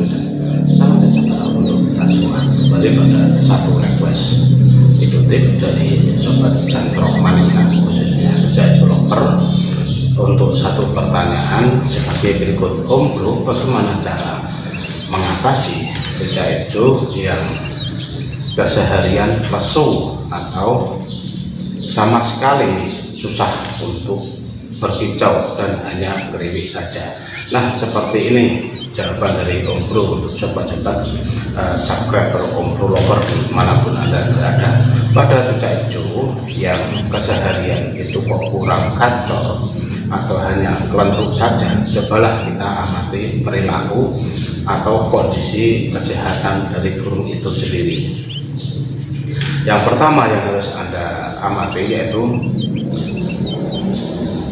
dan salam sejahtera untuk kita semua. Kembali pada satu request dikutip dari sobat Jantrok Mania, khususnya Jaya Joloper, untuk satu pertanyaan sebagai berikut. Om Bro, bagaimana cara mengatasi cucak hijau yang keseharian lesu atau sama sekali susah untuk berkicau dan hanya geriwik saja? Nah, seperti ini jawaban dari Om Bro untuk sobat-sobat subscriber Om Bro Lover dimanapun Anda berada. Pada cucak hijau yang keseharian itu kok kurang kacau atau hanya kelentruk saja, cobalah kita amati perilaku atau kondisi kesehatan dari burung itu sendiri. Yang pertama yang harus Anda amati yaitu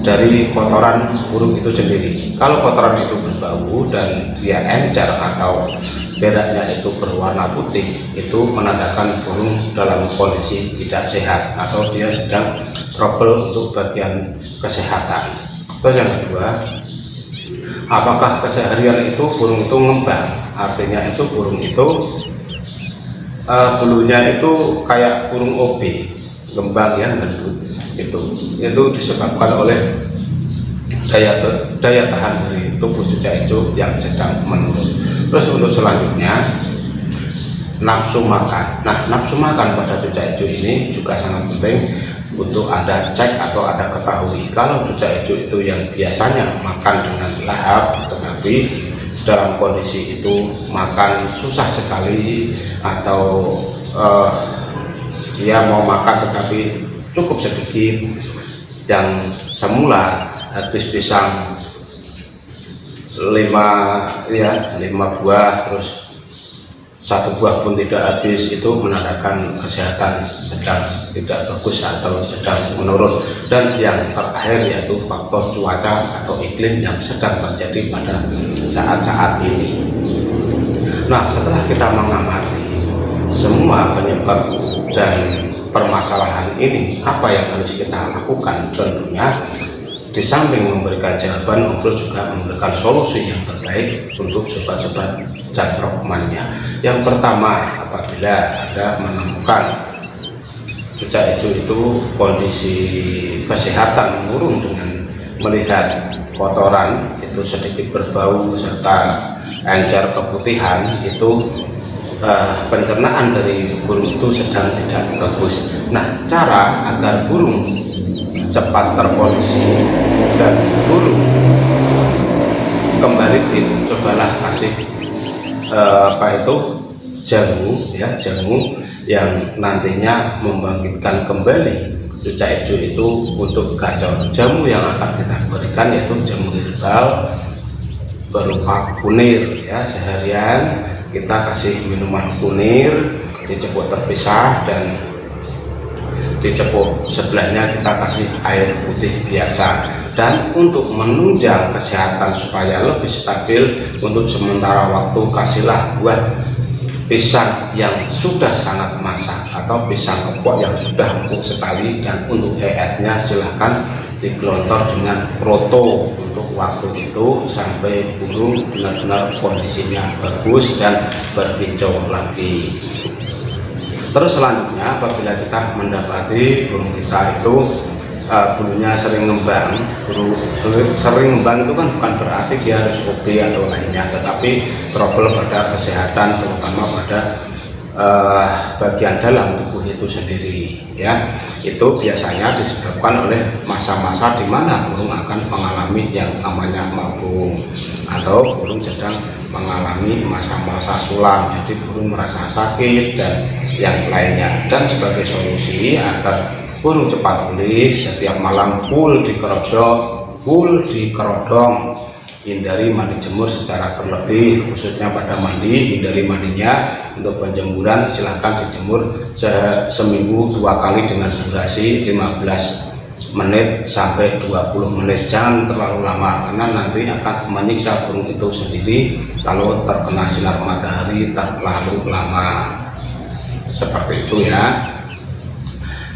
dari kotoran burung itu sendiri. Kalau kotoran itu berbau dan dia encer atau beraknya itu berwarna putih, itu menandakan burung dalam kondisi tidak sehat atau dia sedang trouble untuk bagian kesehatan. Terus yang kedua, apakah keseharian itu burung itu ngembang? Artinya itu burung itu bulunya itu kayak burung OB, ngembang ya, gendut. Itu disebabkan oleh daya tahan dari tubuh cucak hijau yang sedang menurun. Terus untuk selanjutnya, nafsu makan. Nah, nafsu makan pada cucak hijau ini juga sangat penting untuk Anda cek atau Anda ketahui. Kalau cucak hijau itu yang biasanya makan dengan lahap, tetapi dalam kondisi itu makan susah sekali, atau dia mau makan tetapi cukup sedikit, yang semula habis pisang 5 buah terus 1 buah pun tidak habis, itu menandakan kesehatan sedang tidak bagus atau sedang menurun. Dan yang terakhir yaitu faktor cuaca atau iklim yang sedang terjadi pada saat-saat ini. Nah, setelah kita mengamati semua penyebab dan permasalahan ini, apa yang harus kita lakukan? Tentunya di samping memberikan jawaban, Om Bro juga memberikan solusi yang terbaik untuk sobat-sobat Jantrok Mania. Yang pertama, apabila Anda menemukan cucak hijau itu kondisi kesehatan menurun dengan melihat kotoran itu sedikit berbau serta encer keputihan, itu pencernaan dari burung itu sedang tidak bagus. Nah, cara agar burung cepat terkondisi dan burung kembali fit, cobalah kasih jamu yang nantinya membangkitkan kembali cucak hijau itu untuk gacor. Jamu yang akan kita berikan yaitu jamu herbal berupa kunir ya. Seharian kita kasih minuman kunir, dicepuk terpisah, dan dicepuk sebelahnya kita kasih air putih biasa. Dan untuk menunjang kesehatan supaya lebih stabil, untuk sementara waktu kasihlah buah pisang yang sudah sangat masak atau pisang kepok yang sudah empuk sekali. Dan untuk headnya silahkan digelontor dengan proto untuk waktu itu sampai burung benar-benar kondisinya bagus dan berkicau lagi. Terus selanjutnya, apabila kita mendapati burung kita itu bulunya sering ngembang, sering ngembang itu kan bukan berarti dia harus OB atau lainnya, tetapi trouble pada kesehatan, terutama pada bagian dalam tubuh itu sendiri ya. Itu biasanya disebabkan oleh masa-masa di mana burung akan mengalami yang namanya mabung atau burung sedang mengalami masa-masa sulam, jadi burung merasa sakit dan yang lainnya. Dan sebagai solusi agar burung cepat pulih, setiap malam full dikerodong, hindari mandi jemur secara berlebih, khususnya pada mandi, hindari mandinya. Untuk penjemuran silahkan dijemur seminggu 2 kali dengan durasi 15 menit sampai 20 menit. Jangan terlalu lama karena nanti akan menyiksa burung itu sendiri kalau terkena sinar matahari terlalu lama, seperti itu ya.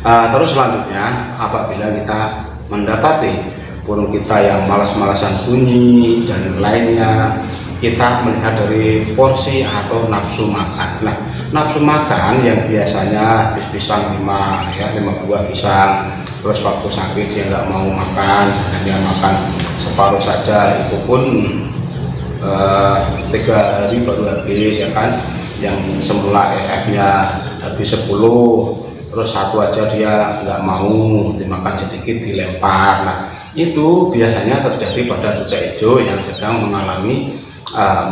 Terus selanjutnya, apabila kita mendapati burung kita yang malas-malasan bunyi dan lainnya, kita melihat dari porsi atau nafsu makan. Nah, nafsu makan yang biasanya habis pisang 5 buah pisang, terus waktu sakit dia nggak mau makan, hanya makan separuh saja, itu pun 3 hari baru habis, ya kan. Yang semula EF-nya habis 10, terus 1 aja dia nggak mau, dimakan sedikit dilempar. Nah, itu biasanya terjadi pada cucak hijau yang sedang mengalami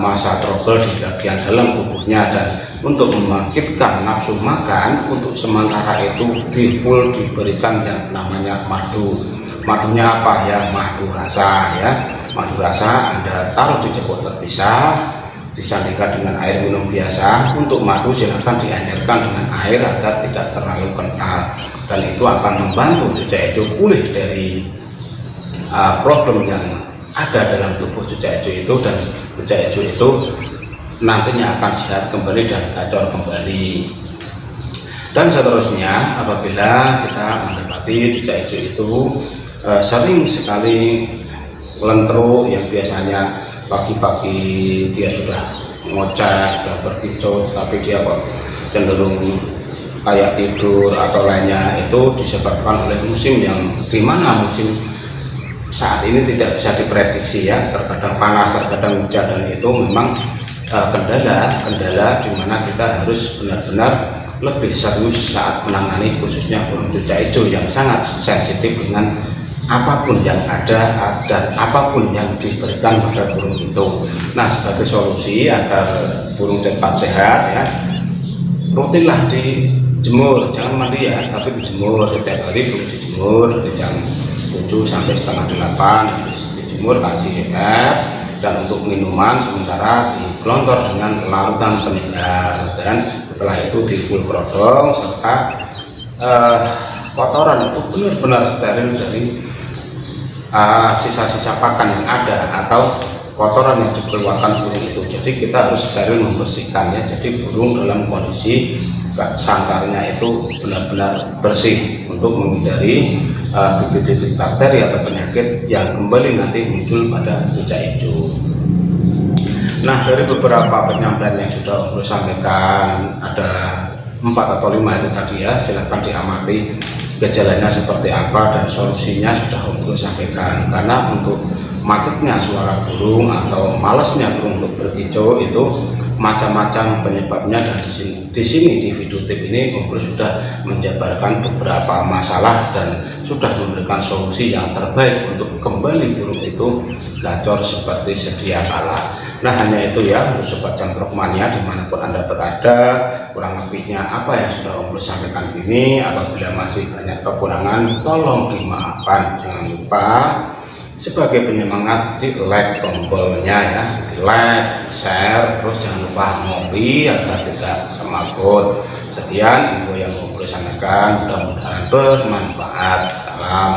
masa trouble di bagian dalam tubuhnya. Dan untuk membangkitkan nafsu makan, untuk sementara itu diberikan yang namanya madu. Madunya apa ya? Madu rasa, ya. Madu rasa Anda taruh di cebok terpisah, disandingkan dengan air minum biasa. Untuk madu silahkan dianyarkan dengan air agar tidak terlalu kental, dan itu akan membantu cucak hijau pulih dari problem yang ada dalam tubuh cucak hijau itu, dan cucak hijau itu nantinya akan sehat kembali dan gacor kembali. Dan seterusnya, apabila kita mendapati cucak hijau itu sering sekali lentruk, yang biasanya pagi-pagi dia sudah ngoceh, sudah berkicau, tapi dia kok cenderung kayak tidur atau lainnya, itu disebabkan oleh musim yang dimana musim saat ini tidak bisa diprediksi, ya. Terkadang panas, terkadang hujan, dan itu memang kendala di mana kita harus benar-benar lebih serius saat menangani khususnya burung cucak hijau yang sangat sensitif dengan apapun yang ada dan apapun yang diberikan pada burung itu. Nah, sebagai solusi agar burung cepat sehat, ya, rutinlah dijemur, jangan mandi ya, tapi dijemur setiap hari. Boleh dijemur dari jam 7 sampai setengah 8, habis dijemur kasih air, dan untuk minuman sementara digelontor dengan larutan penyegar, dan setelah itu di full krodong, serta kotoran itu benar-benar steril dari sisa-sisa pakan yang ada atau kotoran yang dikeluarkan burung itu. Jadi kita harus steril membersihkannya, jadi burung dalam kondisi sangkarnya itu benar-benar bersih untuk menghindari bibit-bibit bakteri atau penyakit yang kembali nanti muncul pada cucak hijau. Nah, dari beberapa penyampaian yang sudah Om Bro sampaikan, ada 4 atau 5 itu tadi, ya. Silahkan diamati gejalanya seperti apa dan solusinya sudah Om Bro sampaikan. Karena untuk macetnya suara burung atau malasnya burung untuk berkicau itu macam-macam penyebabnya, dan di sini di video tip ini Om Bro sudah menjabarkan beberapa masalah dan sudah memberikan solusi yang terbaik untuk kembali burung itu gacor seperti sedia kala. Nah, hanya itu ya untuk sobat Jangkrik Mania dimanapun Anda berada, kurang lebihnya apa yang sudah Om Bro sampaikan ini. Apabila masih banyak kekurangan, tolong dimaafkan. Jangan lupa sebagai penyemangat di like tombolnya, ya, di like, di share, terus jangan lupa ngopi agar tidak semaput. Sekian info yang Om Bro sampaikan, mudah-mudahan bermanfaat. Salam.